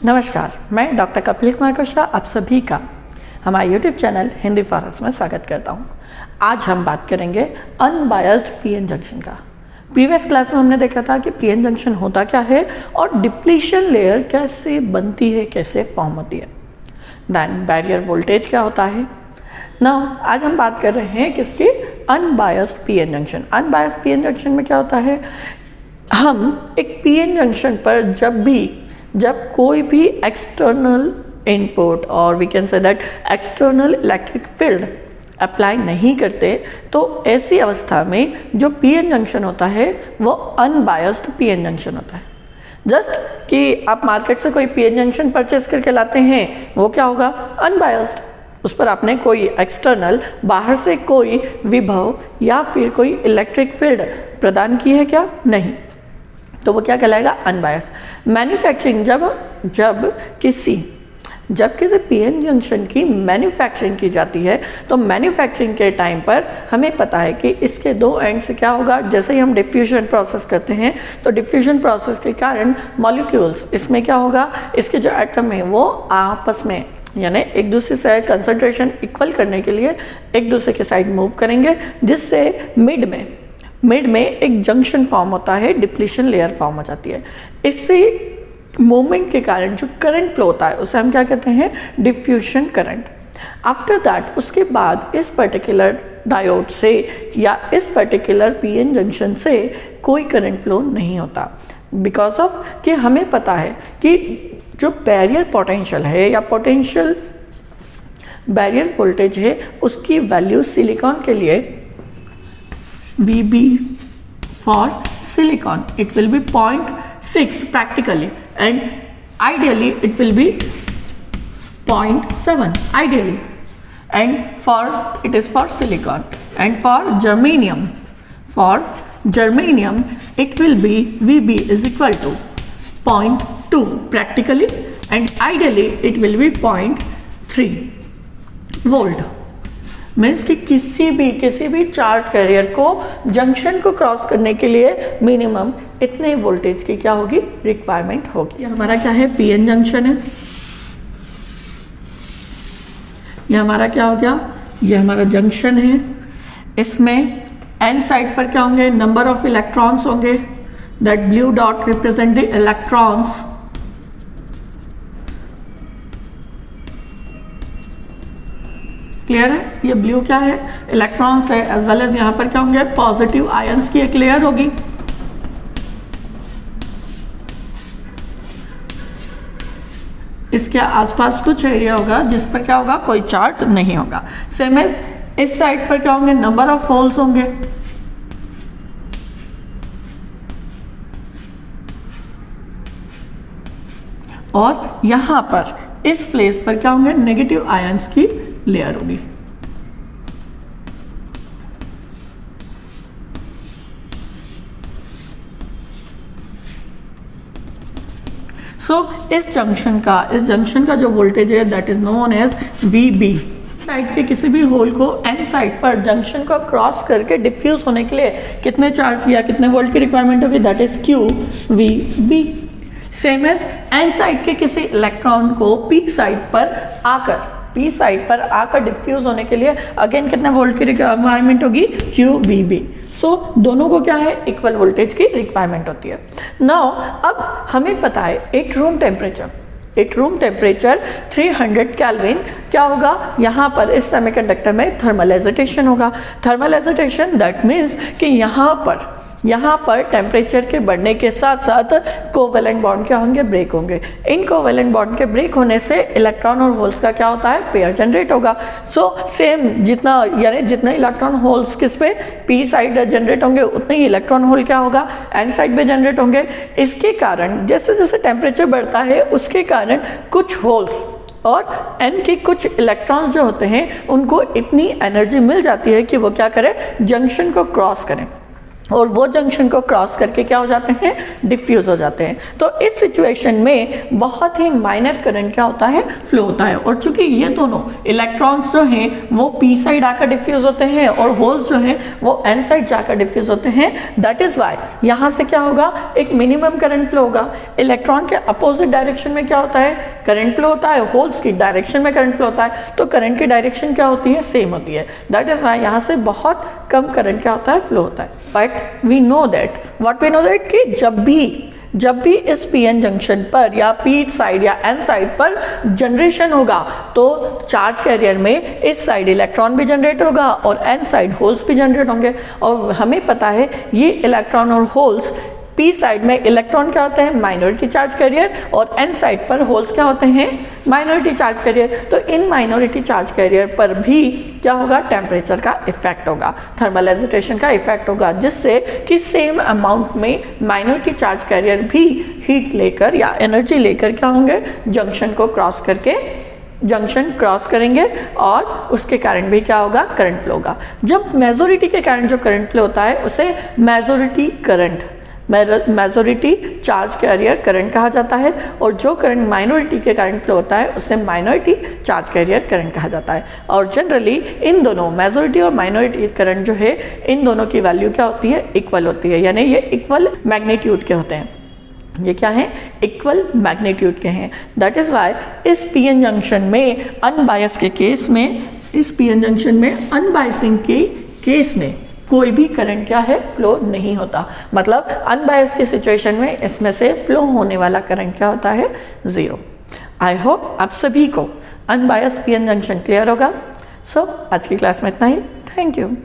नमस्कार, मैं डॉक्टर कपिल कुमार कोशा आप सभी का हमारे YouTube चैनल हिंदी फॉरस में स्वागत करता हूं। आज हम बात करेंगे अनबायस्ड पीएन जंक्शन का। प्रीवियस क्लास में हमने देखा था कि पीएन जंक्शन होता क्या है और डिप्लीशन लेयर कैसे बनती है, कैसे फॉर्म होती है। देन बैरियर वोल्टेज क्या होता है। नाउ आज हम बात कर रहे हैं किसकी, unbiased PN junction. Unbiased PN junction में क्या होता है, हम एक पीएन जंक्शन पर जब कोई भी एक्सटर्नल इनपुट और we can say that external electric field apply नहीं करते, तो ऐसी अवस्था में जो पीएन जंक्शन होता है वो अनबायस्ड पीएन जंक्शन होता है। जस्ट कि आप मार्केट से कोई पीएन जंक्शन परचेस करके लाते हैं, वो क्या होगा, अनबायस्ड। उस पर आपने कोई एक्सटर्नल बाहर से कोई विभव या फिर कोई इलेक्ट्रिक फील्ड प्रदान की है क्या, नहीं, तो वो क्या कहलाएगा, अनबायस। मैन्युफैक्चरिंग जब किसी पीएन जंक्शन की मैन्युफैक्चरिंग की जाती है, तो मैन्युफैक्चरिंग के टाइम पर हमें पता है कि इसके दो एंड से क्या होगा, जैसे ही हम डिफ्यूजन प्रोसेस करते हैं तो डिफ्यूजन प्रोसेस के कारण मॉलिक्यूल्स, इसमें क्या होगा, इसके जो एटम है वो आपस में यानी एक दूसरे से कंसंट्रेशन इक्वल करने के लिए एक दूसरे के साइड मूव करेंगे, जिससे मिड में एक जंक्शन फॉर्म होता है, डिप्लीशन लेयर फॉर्म हो जाती है। इससे मूवमेंट के कारण जो करंट फ्लो होता है उसे हम क्या कहते हैं, डिफ्यूजन करंट। आफ्टर दैट उसके बाद इस पर्टिकुलर डायोड से या इस पर्टिकुलर पीएन जंक्शन से कोई करंट फ्लो नहीं होता, बिकॉज ऑफ कि हमें पता है कि जो बैरियर पोटेंशियल है या पोटेंशियल बैरियर वोल्टेज है उसकी वैल्यू सिलिकॉन के लिए VB for silicon it will be 0.6 practically and ideally it will be 0.7 ideally, and it is for silicon, and for germanium it will be VB is equal to 0.2 practically and ideally it will be 0.3 volt। Means कि किसी भी charge carrier को junction को cross करने के लिए minimum इतने voltage की क्या होगी, रिक्वायरमेंट होगी। हमारा क्या है, पीएन जंक्शन है। ये हमारा क्या हो गया, ये हमारा जंक्शन है। इसमें एन साइड पर क्या होंगे, नंबर ऑफ इलेक्ट्रॉन्स होंगे। That blue dot represent the electrons. Clear है, ये ब्लू क्या है, इलेक्ट्रॉन्स है, एज वेल एज यहाँ पर क्या होंगे, पॉजिटिव आयंस की एक लेयर होगी। इसके आसपास कुछ एरिया होगा जिस पर क्या होगा, कोई चार्ज नहीं होगा। सेम एज इस साइड पर क्या होंगे, नंबर ऑफ होल्स होंगे। और यहां पर इस प्लेस पर क्या होंगे, नेगेटिव आयंस की लेयर होगी। इस जंक्शन का जो वोल्टेज है that is known as VB। Side के किसी भी होल को एन साइड पर जंक्शन को क्रॉस करके डिफ्यूज होने के लिए कितने चार्ज या कितने वोल्ट की रिक्वायरमेंट होगी, that is QVB। Same as N side के किसी इलेक्ट्रॉन को पी साइड पर आकर डिफ्यूज होने के लिए अगेन कितने वोल्ट की रिक्वायरमेंट होगी, QVB। दोनों को क्या है, इक्वल वोल्टेज की रिक्वायरमेंट होती है। नाउ अब हमें पता है एक रूम टेम्परेचर 300 केल्विन क्या होगा, यहाँ पर इस सेमीकंडक्टर में थर्मल एजिटेशन होगा। थर्मल एजिटेशन दैट मीन्स कि यहाँ पर टेम्परेचर के बढ़ने के साथ साथ कोवेलेंट बॉन्ड क्या होंगे, ब्रेक होंगे। इन कोवेलेंट बॉन्ड के ब्रेक होने से इलेक्ट्रॉन और होल्स का क्या होता है, पेयर जनरेट होगा। सेम जितने इलेक्ट्रॉन होल्स किस पे, पी साइड जनरेट होंगे, उतने ही इलेक्ट्रॉन होल क्या होगा, एन साइड पे जनरेट होंगे। इसके कारण जैसे जैसे टेम्परेचर बढ़ता है उसके कारण कुछ होल्स और एन के कुछ इलेक्ट्रॉन्स जो होते हैं उनको इतनी एनर्जी मिल जाती है कि वो क्या करें, जंक्शन को क्रॉस करें। और वो जंक्शन को क्रॉस करके क्या हो जाते हैं, डिफ्यूज हो जाते हैं। तो इस सिचुएशन में बहुत ही माइनर करंट क्या होता है, फ्लो होता है। और चूंकि ये दोनों इलेक्ट्रॉन्स जो हैं वो पी साइड आकर डिफ्यूज होते हैं और होल्स जो हैं वो एन साइड जाकर डिफ्यूज होते हैं, दैट इज वाई यहाँ से क्या होगा, एक मिनिमम करंट फ्लो होगा। इलेक्ट्रॉन के अपोजिट डायरेक्शन में क्या होता है, करंट फ्लो होता है, होल्स की डायरेक्शन में करंट फ्लो होता है, तो करंट की डायरेक्शन क्या होती है, सेम होती है। दैट इज वाई यहाँ से बहुत कम करंट क्या होता है, फ्लो होता है। बट वी नो दैट कि जब भी इस पी एन जंक्शन पर या पी साइड या एन साइड पर जनरेशन होगा तो चार्ज कैरियर में इस साइड इलेक्ट्रॉन भी जनरेट होगा और एन साइड होल्स भी जनरेट होंगे। और हमें पता है ये इलेक्ट्रॉन और होल्स, पी साइड में इलेक्ट्रॉन क्या होते हैं, माइनॉरिटी चार्ज कैरियर, और एन साइड पर होल्स क्या होते हैं, माइनॉरिटी चार्ज कैरियर। तो इन माइनॉरिटी चार्ज कैरियर पर भी क्या होगा, टेम्परेचर का इफेक्ट होगा, थर्मल एजिटेशन का इफेक्ट होगा, जिससे कि सेम अमाउंट में माइनॉरिटी चार्ज कैरियर भी हीट लेकर या एनर्जी लेकर क्या होंगे, जंक्शन को क्रॉस करके जंक्शन क्रॉस करेंगे और उसके कारण भी क्या होगा, करंट फ्लो होगा। जब मेजॉरिटी के कारण जो करंट फ्लो होता है उसे मेजॉरिटी चार्ज कैरियर करंट कहा जाता है, और जो करंट माइनॉरिटी के कारण फ्लो होता है उसे माइनॉरिटी चार्ज कैरियर करंट कहा जाता है। और जनरली इन दोनों मेजॉरिटी और माइनॉरिटी करंट जो है इन दोनों की वैल्यू क्या होती है, इक्वल होती है, यानी ये इक्वल मैग्नीट्यूड के होते हैं। ये क्या है, इक्वल मैग्नीट्यूड के हैं। दैट इज वाई इस पी एन जंक्शन में अनबायस के केस में, इस पी एन जंक्शन में अनबायसिंग के केस में कोई भी करंट क्या है, फ्लो नहीं होता। मतलब अनबायस की सिचुएशन में इसमें से फ्लो होने वाला करंट क्या होता है, जीरो। आई होप आप सभी को unbiased P N junction clear होगा। सो आज की क्लास में इतना ही। Thank you.